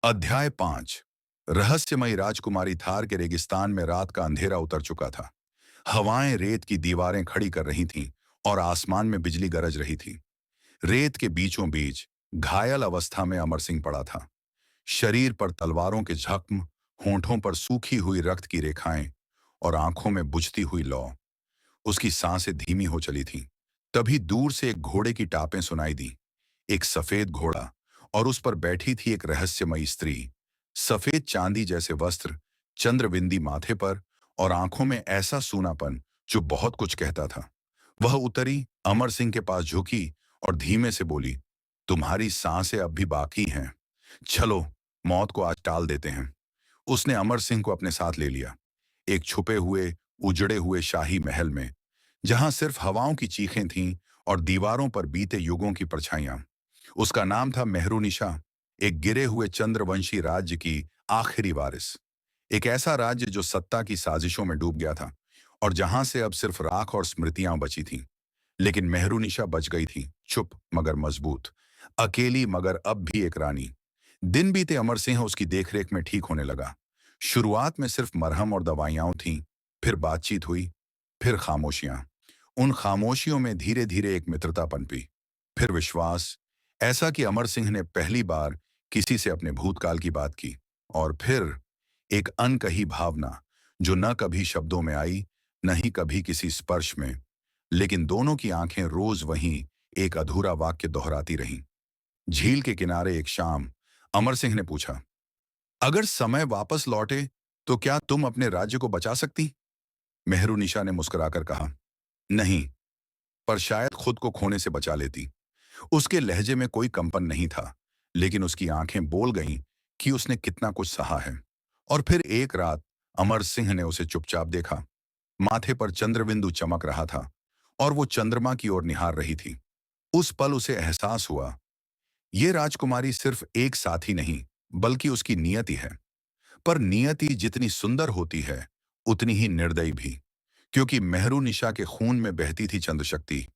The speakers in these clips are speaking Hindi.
अध्याय 5। रहस्यमयी राजकुमारी थार के रेगिस्तान में रात का अंधेरा उतर चुका था। हवाएं रेत की दीवारें खड़ी कर रही थीं और आसमान में बिजली गरज रही थी। रेत के बीचों बीच घायल अवस्था में अमर सिंह पड़ा था। शरीर पर तलवारों के जख्म, होंठों पर सूखी हुई रक्त की रेखाएं और आंखों में बुझती हुई लौ। उसकी सांसें धीमी हो चली थीं। तभी दूर से एक घोड़े की टापें सुनाई दी। एक सफेद घोड़ा, और उस पर बैठी थी एक रहस्यमयी स्त्री। सफेद चांदी जैसे वस्त्र, चंद्रबिंदी माथे पर और आंखों में ऐसा सूनापन जो बहुत कुछ कहता था। वह उतरी, अमर सिंह के पास झुकी और धीमे से बोली, तुम्हारी सांसें अब भी बाकी हैं। चलो, मौत को आज टाल देते हैं। उसने अमर सिंह को अपने साथ ले लिया, एक छुपे हुए, उजड़े हुए शाही महल में, जहां सिर्फ हवाओं की चीखें थीं और दीवारों पर बीते युगों की परछाइयां। उसका नाम था मेहरुनिशा, एक गिरे हुए चंद्रवंशी राज्य की आखिरी वारिस। एक ऐसा राज्य जो सत्ता की साजिशों में डूब गया था और जहां से अब सिर्फ राख और स्मृतियां बची थीं। लेकिन मेहरुनिशा बच गई थी, चुप मगर मजबूत, अकेली मगर अब भी एक रानी। दिन बीते, अमर सिंह उसकी देखरेख में ठीक होने लगा। शुरुआत में सिर्फ मरहम और दवाइयां थीं, फिर बातचीत हुई, फिर खामोशियां। उन खामोशियों में धीरे धीरे एक मित्रता पनपी, फिर विश्वास, ऐसा कि अमर सिंह ने पहली बार किसी से अपने भूतकाल की बात की। और फिर एक अनकही भावना, जो न कभी शब्दों में आई, न ही कभी किसी स्पर्श में, लेकिन दोनों की आंखें रोज वहीं एक अधूरा वाक्य दोहराती रहीं। झील के किनारे एक शाम, अमर सिंह ने पूछा, अगर समय वापस लौटे तो क्या तुम अपने राज्य को बचा सकती? मेहरुनिशा ने मुस्कुराकर कहा, नहीं, पर शायद खुद को खोने से बचा लेती। उसके लहजे में कोई कंपन नहीं था, लेकिन उसकी आंखें बोल गईं कि उसने कितना कुछ सहा है। और फिर एक रात अमर सिंह ने उसे चुपचाप देखा। माथे पर चंद्रबिंदु चमक रहा था और वो चंद्रमा की ओर निहार रही थी। उस पल उसे एहसास हुआ, ये राजकुमारी सिर्फ एक साथी नहीं, बल्कि उसकी नियति है। पर नियति जितनी सुंदर होती है, उतनी ही निर्दयी भी, क्योंकि मेहरुनिशा के खून में बहती थी चंद्रशक्ति,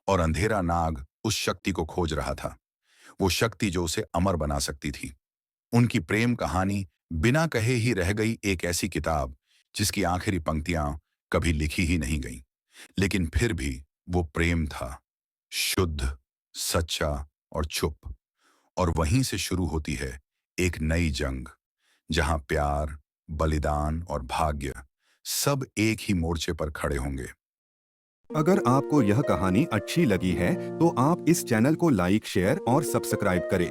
और अंधेरा नाग उस शक्ति को खोज रहा था, वो शक्ति जो उसे अमर बना सकती थी। उनकी प्रेम कहानी बिना कहे ही रह गई, एक ऐसी किताब जिसकी आखिरी पंक्तियां कभी लिखी ही नहीं गईं। लेकिन फिर भी वो प्रेम था, शुद्ध, सच्चा और चुप। और वहीं से शुरू होती है एक नई जंग, जहां प्यार, बलिदान और भाग्य सब एक ही मोर्चे पर खड़े होंगे। अगर आपको यह कहानी अच्छी लगी है तो आप इस चैनल को लाइक, शेयर और सब्सक्राइब करें